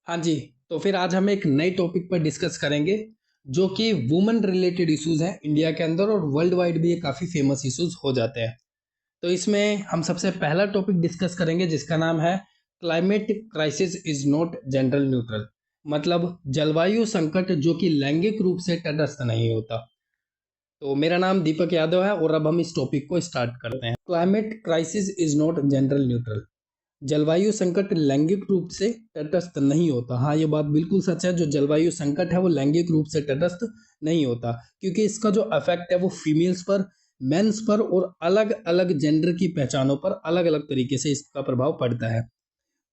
हाँ जी, तो फिर आज हम एक नए टॉपिक पर डिस्कस करेंगे जो कि वुमेन रिलेटेड इश्यूज हैं इंडिया के अंदर और वर्ल्ड वाइड भी ये काफ़ी फेमस इश्यूज हो जाते हैं। तो इसमें हम सबसे पहला टॉपिक डिस्कस करेंगे जिसका नाम है climate crisis is not gender neutral. मतलब जलवायु संकट जो कि लैंगिक रूप से तटस्थ नहीं होता। तो मेरा नाम दीपक यादव है और अब हम इस टॉपिक को स्टार्ट करते हैं। Climate crisis is not gender neutral. जलवायु संकट लैंगिक रूप से तटस्थ नहीं होता। हाँ, ये बात बिल्कुल सच है। जो जलवायु संकट है वो लैंगिक रूप से तटस्थ नहीं होता, क्योंकि इसका जो इफेक्ट है वो फीमेल्स पर, मेंस पर और अलग अलग जेंडर की पहचानों पर अलग अलग तरीके से इसका प्रभाव पड़ता है।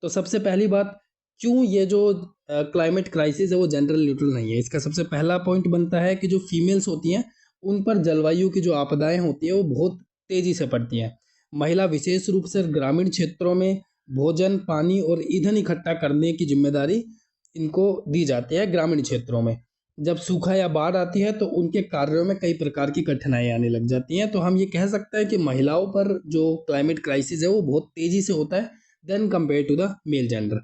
तो सबसे पहली बात, क्यों ये जो क्लाइमेट क्राइसिस है वो जेंडर न्यूट्रल नहीं है, इसका सबसे पहला पॉइंट बनता है कि जो फीमेल्स होती हैं उन पर जलवायु की जो आपदाएं होती है वो बहुत तेजी से पड़ती हैं। महिला विशेष रूप से ग्रामीण क्षेत्रों में भोजन, पानी और ईंधन इकट्ठा करने की जिम्मेदारी इनको दी जाती है। ग्रामीण क्षेत्रों में जब सूखा या बाढ़ आती है तो उनके कार्यों में कई प्रकार की कठिनाई आने लग जाती हैं। तो हम ये कह सकते हैं कि महिलाओं पर जो क्लाइमेट क्राइसिस है वो बहुत तेजी से होता है than compared to the male gender.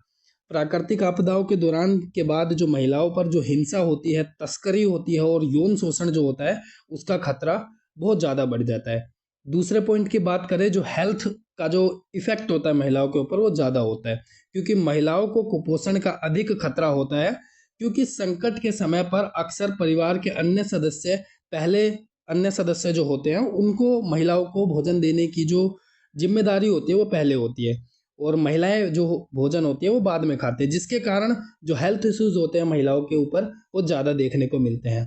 प्राकृतिक आपदाओं के दौरान के बाद जो महिलाओं पर जो हिंसा होती है, तस्करी होती है और यौन शोषण जो होता है उसका खतरा बहुत ज़्यादा बढ़ जाता है। दूसरे पॉइंट की बात करें, जो हेल्थ का जो इफेक्ट होता है महिलाओं के ऊपर वो ज़्यादा होता है, क्योंकि महिलाओं को कुपोषण का अधिक खतरा होता है। क्योंकि संकट के समय पर अक्सर परिवार के अन्य सदस्य जो होते हैं उनको महिलाओं को भोजन देने की जो जिम्मेदारी होती है वो पहले होती है, और महिलाएं जो भोजन होती है वो बाद में खाते हैं, जिसके कारण जो हेल्थ इश्यूज होते हैं महिलाओं के ऊपर वो ज़्यादा देखने को मिलते हैं।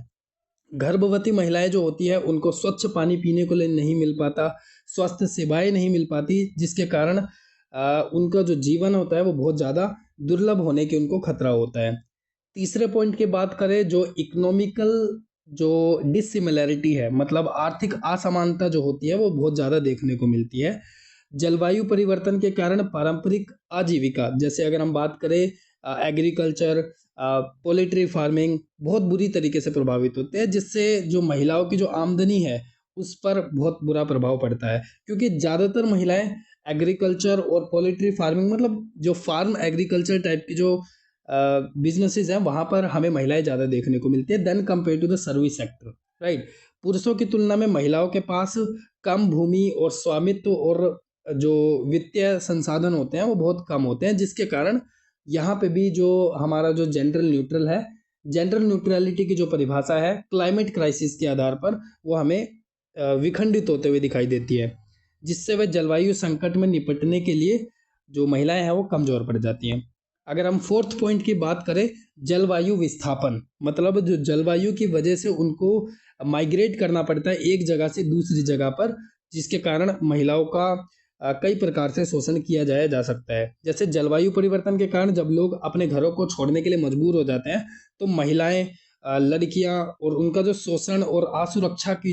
गर्भवती महिलाएं जो होती है उनको स्वच्छ पानी पीने को लिए नहीं मिल पाता, स्वास्थ्य सेवाएं नहीं मिल पाती, जिसके कारण उनका जो जीवन होता है वो बहुत ज़्यादा दुर्लभ होने की उनको खतरा होता है। तीसरे पॉइंट की बात करें, जो इकोनॉमिकल जो डिसिमिलैरिटी है, मतलब आर्थिक असमानता जो होती है वो बहुत ज़्यादा देखने को मिलती है। जलवायु परिवर्तन के कारण पारंपरिक आजीविका, जैसे अगर हम बात करें एग्रीकल्चर, पोल्ट्री फार्मिंग, बहुत बुरी तरीके से प्रभावित होते हैं, जिससे जो महिलाओं की जो आमदनी है उस पर बहुत बुरा प्रभाव पड़ता है। क्योंकि ज़्यादातर महिलाएं एग्रीकल्चर और पोल्ट्री फार्मिंग, मतलब जो फार्म एग्रीकल्चर टाइप की जो बिजनेसेस हैं वहाँ पर हमें महिलाएं ज़्यादा देखने को मिलती है than compared to the service sector, right. पुरुषों की तुलना में महिलाओं के पास कम भूमि और स्वामित्व और जो वित्तीय संसाधन होते हैं वो बहुत कम होते हैं, जिसके कारण यहाँ पे भी जो हमारा जो जेंडर न्यूट्रल है, जेंडर न्यूट्रलिटी की जो परिभाषा है क्लाइमेट क्राइसिस के आधार पर वो हमें विखंडित होते हुए दिखाई देती है, जिससे वे जलवायु संकट में निपटने के लिए जो महिलाएं हैं वो कमजोर पड़ जाती हैं। अगर हम फोर्थ पॉइंट की बात करें, जलवायु विस्थापन, मतलब जो जलवायु की वजह से उनको माइग्रेट करना पड़ता है एक जगह से दूसरी जगह पर, जिसके कारण महिलाओं का कई प्रकार से शोषण किया जाया जा सकता है। जैसे जलवायु परिवर्तन के कारण जब लोग अपने घरों को छोड़ने के लिए मजबूर हो जाते हैं तो महिलाएं, लड़कियां और उनका जो शोषण और असुरक्षा की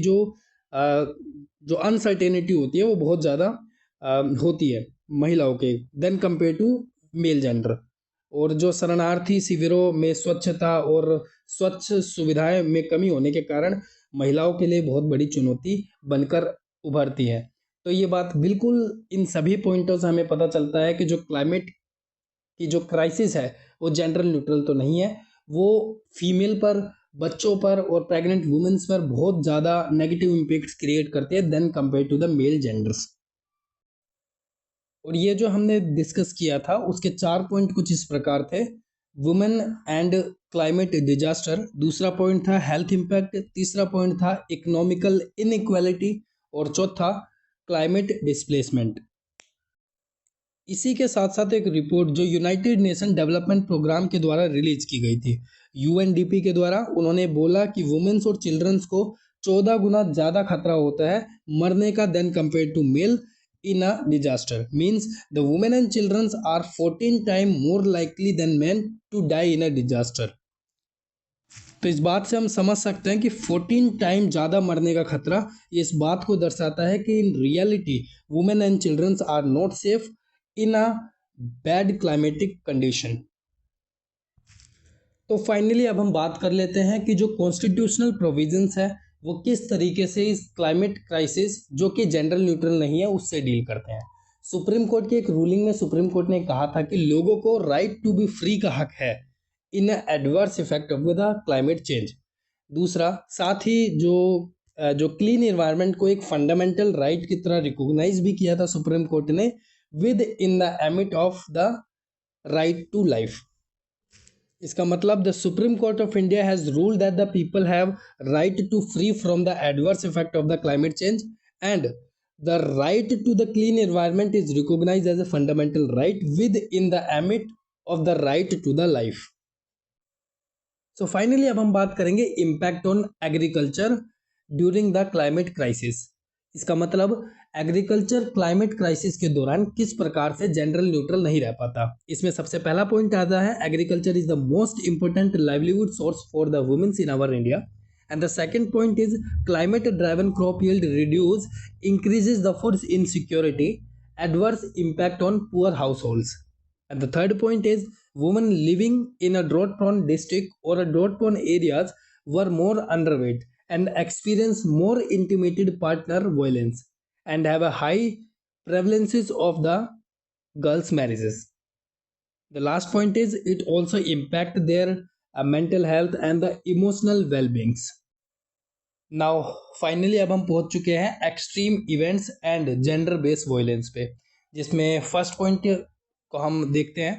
अ, जो अनसर्टेनिटी होती है वो बहुत ज़्यादा होती है महिलाओं के than compared to male gender. और जो शरणार्थी शिविरों में स्वच्छता और स्वच्छ सुविधाएं में कमी होने के कारण महिलाओं के लिए बहुत बड़ी चुनौती बनकर उभरती है। तो ये बात बिल्कुल इन सभी पॉइंटों से हमें पता चलता है कि जो क्लाइमेट की जो क्राइसिस है वो जेंडर न्यूट्रल तो नहीं है। वो फीमेल पर, बच्चों पर और प्रेग्नेंट वुमेन्स पर बहुत ज़्यादा नेगेटिव इम्पैक्ट्स क्रिएट करती है than compared to the male genders. और ये जो हमने डिस्कस किया था उसके चार पॉइंट कुछ इस प्रकार थे। वुमेन एंड क्लाइमेट डिजास्टर, दूसरा पॉइंट था हेल्थ इम्पैक्ट, तीसरा पॉइंट था इकोनॉमिकल इनइक्वालिटी और चौथा क्लाइमेट डिस्प्लेसमेंट। इसी के साथ साथ एक रिपोर्ट जो यूनाइटेड नेशन डेवलपमेंट प्रोग्राम के द्वारा रिलीज की गई थी, यूएनडीपी के द्वारा, उन्होंने बोला कि वुमेन्स और चिल्ड्रंस को 14 गुना ज़्यादा खतरा होता है मरने का than compared to male in a disaster. Means the women and childrens are 14 time more likely than man to die in a disaster. तो इस बात से हम समझ सकते हैं कि 14 टाइम ज़्यादा मरने का खतरा, ये इस बात को दर्शाता है कि in reality women and childrens are not safe in a bad climatic condition. तो फाइनली अब हम बात कर लेते हैं कि जो कॉन्स्टिट्यूशनल प्रोविजंस है वो किस तरीके से इस क्लाइमेट क्राइसिस जो कि जेंडर न्यूट्रल नहीं है उससे डील करते हैं। सुप्रीम कोर्ट की एक रूलिंग में सुप्रीम कोर्ट ने कहा था कि लोगों को राइट टू बी फ्री का हक है in adverse effect of the climate change. दूसरा, साथ ही जो क्लीन इन्वायरमेंट को एक फंडामेंटल राइट की तरह रिकॉग्नाइज भी किया था सुप्रीम कोर्ट ने, within the ambit of the right to life. इसका मतलब the supreme court of India has ruled that the people have right to free from the adverse effect of the climate change and the right to the clean environment is recognised as a fundamental right within the ambit of the right to the life. So finally अब हम बात करेंगे impact on agriculture during the climate crisis. इसका मतलब agriculture climate crisis के दौरान किस प्रकार से जनरल न्यूट्रल नहीं रह पाता। इसमें सबसे पहला पॉइंट आता है agriculture is the most important livelihood source for the womens in our India. And the second point is climate driven crop yield reduce increases the food insecurity, adverse impact on poor households. And the third point is women living in a drought prone district or a drought prone areas were more underweight and experience more intimated partner violence and have a high prevalences of the girls marriages. The last point is it also impact their mental health and the emotional well-beings. Now finally अब हम पहुंच चुके हैं extreme events and gender based violence पे, जिसमें first point को हम देखते हैं।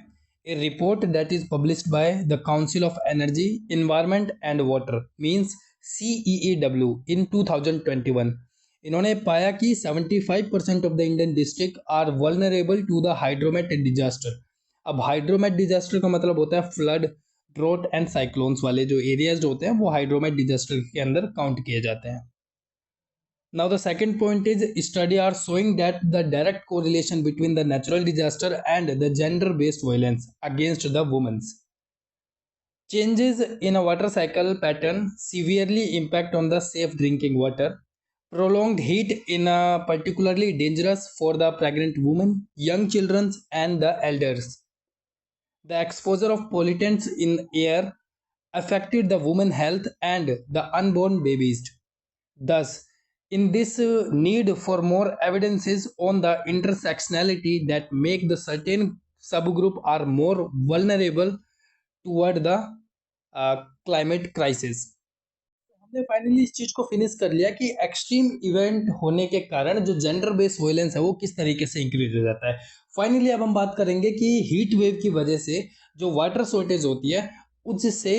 A report that is published by the council of energy environment and water means CEEW in 2021। इन्होंने पाया कि 75% of the Indian district are vulnerable to the hydromet disaster. अब हाइड्रोमेट डिजास्टर का मतलब होता है फ्लड, ड्रोट एंड साइक्लोन्स वाले जो एरियाज होते हैं वो हाइड्रोमेट डिजास्टर के अंदर काउंट किए जाते हैं। Now the second point is study are showing that the direct correlation between the natural disaster and the gender based violence against the women. Changes in a water cycle pattern severely impact on the safe drinking water. Prolonged heat in a particularly dangerous for the pregnant women, young children and the elders. The exposure of pollutants in air affected the woman health and the unborn babies. Thus, in this need for more evidences on the intersectionality that make the certain subgroup are more vulnerable toward the climate crisis. हमने finally इस चीज को finish कर लिया कि extreme event होने के कारण जो जेंडर बेस्ड वायलेंस है वो किस तरीके से इंक्रीज हो जाता है। फाइनली अब हम बात करेंगे कि हीट वेव की वजह से जो वाटर शॉर्टेज होती है उससे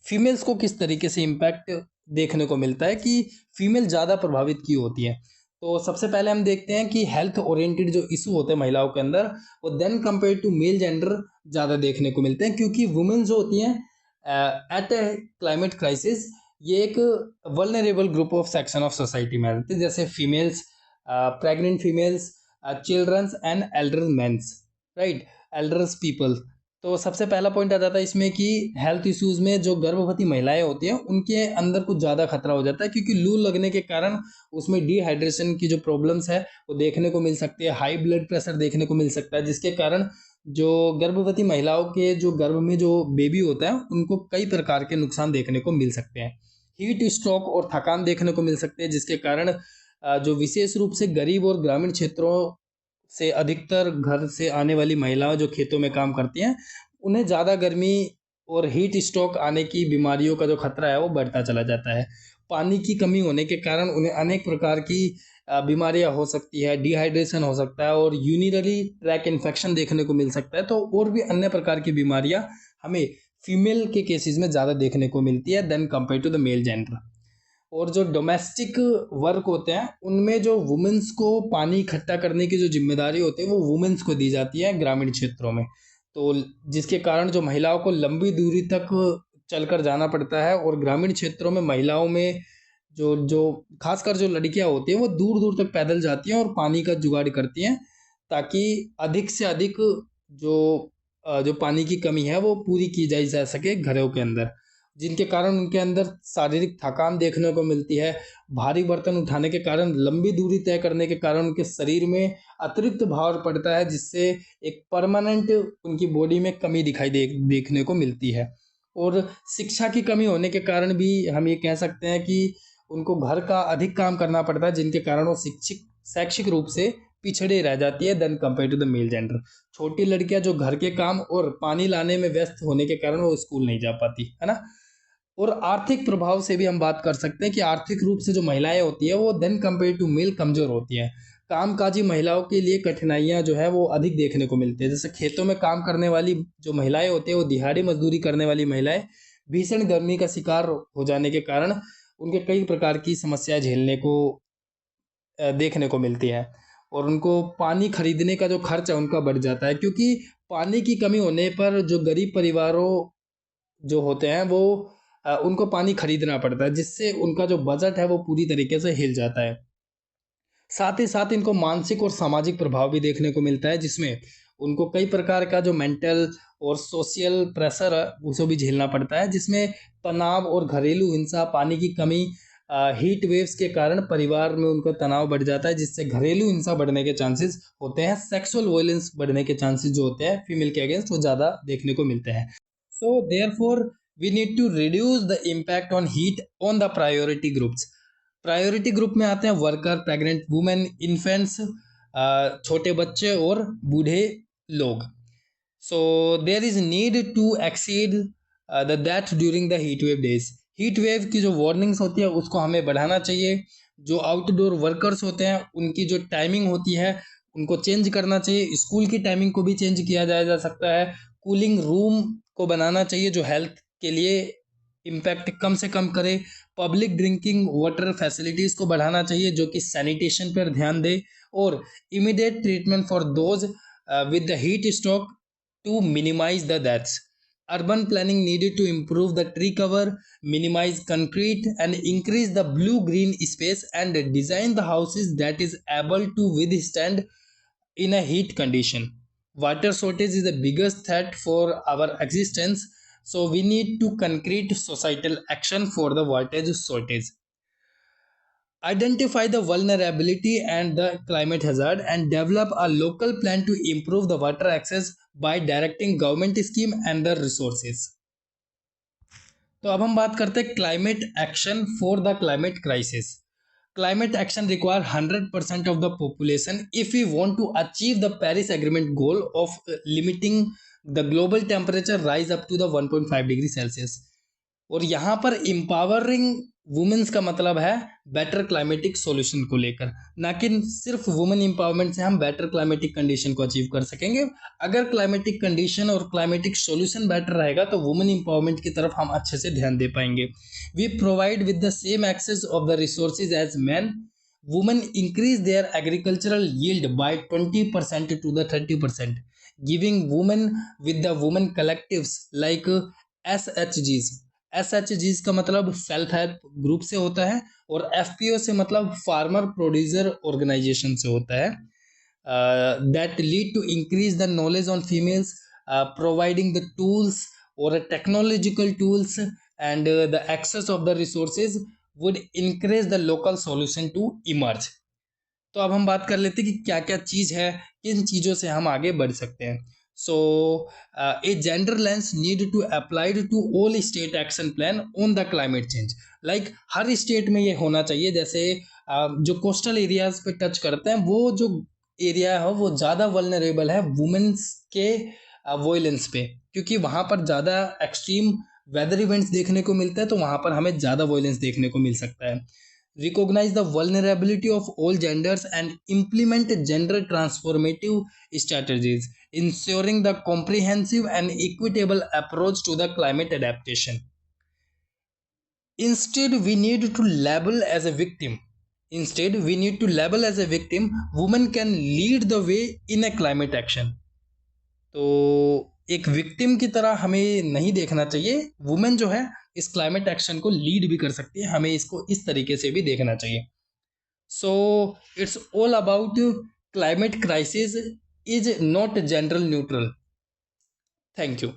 फीमेल्स को किस तरीके से इम्पैक्ट देखने को मिलता है कि फीमेल ज़्यादा प्रभावित क्यों होती है। तो सबसे पहले हम देखते हैं कि हेल्थ ओरिएंटेड जो इशू होते हैं महिलाओं के अंदर वो than compared to male gender ज़्यादा देखने को मिलते हैं, क्योंकि वुमेन जो होती हैं एट ए क्लाइमेट क्राइसिस ये एक vulnerable group of section of society में आते हैं, जैसे females, pregnant females, childrens and elder mens, right, elders people. तो सबसे पहला पॉइंट आ जाता है इसमें कि हेल्थ इश्यूज़ में जो गर्भवती महिलाएं होती हैं उनके अंदर कुछ ज़्यादा खतरा हो जाता है, क्योंकि लू लगने के कारण उसमें डिहाइड्रेशन की जो प्रॉब्लम्स है वो देखने को मिल सकती है, हाई ब्लड प्रेशर देखने को मिल सकता है, जिसके कारण जो गर्भवती महिलाओं के जो गर्भ में जो बेबी होता है उनको कई प्रकार के नुकसान देखने को मिल सकते हैं। हीट स्ट्रोक और थकान देखने को मिल सकते हैं, जिसके कारण जो विशेष रूप से गरीब और ग्रामीण क्षेत्रों से अधिकतर घर से आने वाली महिलाएं जो खेतों में काम करती हैं उन्हें ज़्यादा गर्मी और हीट स्ट्रोक आने की बीमारियों का जो खतरा है वो बढ़ता चला जाता है। पानी की कमी होने के कारण उन्हें अनेक प्रकार की बीमारियां हो सकती है, डिहाइड्रेशन हो सकता है और यूरिनरी ट्रैक इन्फेक्शन देखने को मिल सकता है। तो और भी अन्य प्रकार की बीमारियां हमें फीमेल के केसेस में ज़्यादा देखने को मिलती है than compared to the male gender. और जो डोमेस्टिक वर्क होते हैं उनमें जो वुमेन्स को पानी इकट्ठा करने की जो जिम्मेदारी होती है वो वुमेन्स को दी जाती है ग्रामीण क्षेत्रों में, तो जिसके कारण जो महिलाओं को लंबी दूरी तक चलकर जाना पड़ता है। और ग्रामीण क्षेत्रों में महिलाओं में जो जो खासकर जो लड़कियां होती हैं वो दूर दूर तक पैदल जाती हैं और पानी का जुगाड़ करती हैं, ताकि अधिक से अधिक जो पानी की कमी है वो पूरी की जा सके घरों के अंदर, जिनके कारण उनके अंदर शारीरिक थकान देखने को मिलती है। भारी बर्तन उठाने के कारण, लंबी दूरी तय करने के कारण उनके शरीर में अतिरिक्त भार पड़ता है, जिससे एक परमानेंट उनकी बॉडी में कमी देखने को मिलती है। और शिक्षा की कमी होने के कारण भी हम ये कह सकते हैं कि उनको घर का अधिक काम करना पड़ता है, जिनके कारण वो शैक्षिक रूप से पिछड़े रह जाती है than compared to the male gender. छोटी लड़कियां जो घर के काम और पानी लाने में व्यस्त होने के कारण वो स्कूल नहीं जा पाती है ना। और आर्थिक प्रभाव से भी हम बात कर सकते हैं कि आर्थिक रूप से जो महिलाएं होती है वो देन कंपेयर टू मेल कमजोर होती हैं। कामकाजी महिलाओं के लिए कठिनाइयां जो है वो अधिक देखने को मिलती है। जैसे खेतों में काम करने वाली जो महिलाएं होती है वो दिहाड़ी मजदूरी करने वाली महिलाएं भीषण गर्मी का शिकार हो जाने के कारण उनके कई प्रकार की समस्याएं झेलने को देखने को मिलती है। और उनको पानी खरीदने का जो खर्च है उनका बढ़ जाता है, क्योंकि पानी की कमी होने पर जो गरीब परिवारों जो होते हैं वो उनको पानी खरीदना पड़ता है, जिससे उनका जो बजट है वो पूरी तरीके से हिल जाता है। साथ ही साथ इनको मानसिक और सामाजिक प्रभाव भी देखने को मिलता है, जिसमें उनको कई प्रकार का जो मेंटल और सोशल प्रेशर है उसे भी झेलना पड़ता है, जिसमें तनाव और घरेलू हिंसा, पानी की कमी, हीट वेव्स के कारण परिवार में उनका तनाव बढ़ जाता है, जिससे घरेलू हिंसा बढ़ने के चांसेस होते हैं। सेक्सुअल वायलेंस बढ़ने के चांसेस जो होते हैं फीमेल के अगेंस्ट वो ज़्यादा देखने को मिलते हैं। So therefore we need to reduce the impact on heat on the priority groups. Priority group में आते हैं वर्कर, प्रेग्नेंट वुमेन, इन्फेंट्स, छोटे बच्चे और बूढ़े लोग। So there is need to exceed the that during the heat wave days. Heat wave की जो वार्निंग्स होती है उसको हमें बढ़ाना चाहिए। जो आउटडोर वर्कर्स होते हैं उनकी जो टाइमिंग होती है उनको चेंज करना चाहिए। स्कूल की टाइमिंग को भी चेंज किया जा सकता है। कूलिंग रूम को बनाना चाहिए जो हेल्थ के लिए इम्पैक्ट कम से कम करे। पब्लिक ड्रिंकिंग वाटर फैसिलिटीज़ को बढ़ाना चाहिए जो कि सैनिटेशन पर ध्यान दे। और immediate treatment for those with the heat stroke to minimize the deaths. Urban planning needed to improve the tree cover, minimize concrete, and increase the blue-green space and design the houses that is able to withstand in a heat condition. Water shortage is the biggest threat for our existence, so we need to concrete societal action for the water shortage. Identify the vulnerability and the climate hazard and develop a local plan to improve the water access by directing government scheme and the resources. तो अब हम बात करते हैं climate action for the climate crisis. Climate action require 100% of the population if we want to achieve the Paris Agreement goal of limiting the global temperature rise up to the 1.5 degree Celsius। और यहाँ पर empowering women's का मतलब है better climatic solution को लेकर, ना कि सिर्फ वुमेन एम्पावरमेंट से हम बेटर क्लाइमेटिक कंडीशन को अचीव कर सकेंगे। अगर क्लाइमेटिक कंडीशन और क्लाइमेटिक सॉल्यूशन बेटर रहेगा तो वुमेन एम्पावरमेंट की तरफ हम अच्छे से ध्यान दे पाएंगे। We provide with the same access of the resources as man. Women increase their agricultural yield by 20% to the 30%, giving women with the women collectives like SHGs। SHGs का मतलब सेल्फ हेल्प ग्रुप से होता है और FPO से मतलब farmer producer organisation से होता है। That lead to increase the knowledge on females, providing the tools और technological tools and the access of the resources would increase the local solution to emerge. तो अब हम बात कर लेते हैं कि क्या क्या चीज़ है, किन चीज़ों से हम आगे बढ़ सकते हैं। So, a gender lens need to applied to all state action plan on the climate change. Like her state में ये होना चाहिए। जैसे जो कोस्टल एरियाज पे टच करते हैं वो जो एरिया है वो ज़्यादा वल्नरेबल है वुमेन्स के वॉयलेंस पे, क्योंकि वहाँ पर ज़्यादा एक्सट्रीम वेदर इवेंट्स देखने को मिलता है, तो वहाँ पर हमें ज़्यादा वॉयलेंस देखने को मिल सकता है। Recognize the vulnerability of all genders and implement gender transformative strategies, ensuring the comprehensive and equitable approach to the climate adaptation. Instead, we need to label as a victim. Instead, we need to label as a victim. Women can lead the way in a climate action. तो एक victim की तरह हमें नहीं देखना चाहिए। Women जो है इस क्लाइमेट एक्शन को लीड भी कर सकती है, हमें इसको इस तरीके से भी देखना चाहिए। So it's all about climate crisis is not gender neutral. Thank you.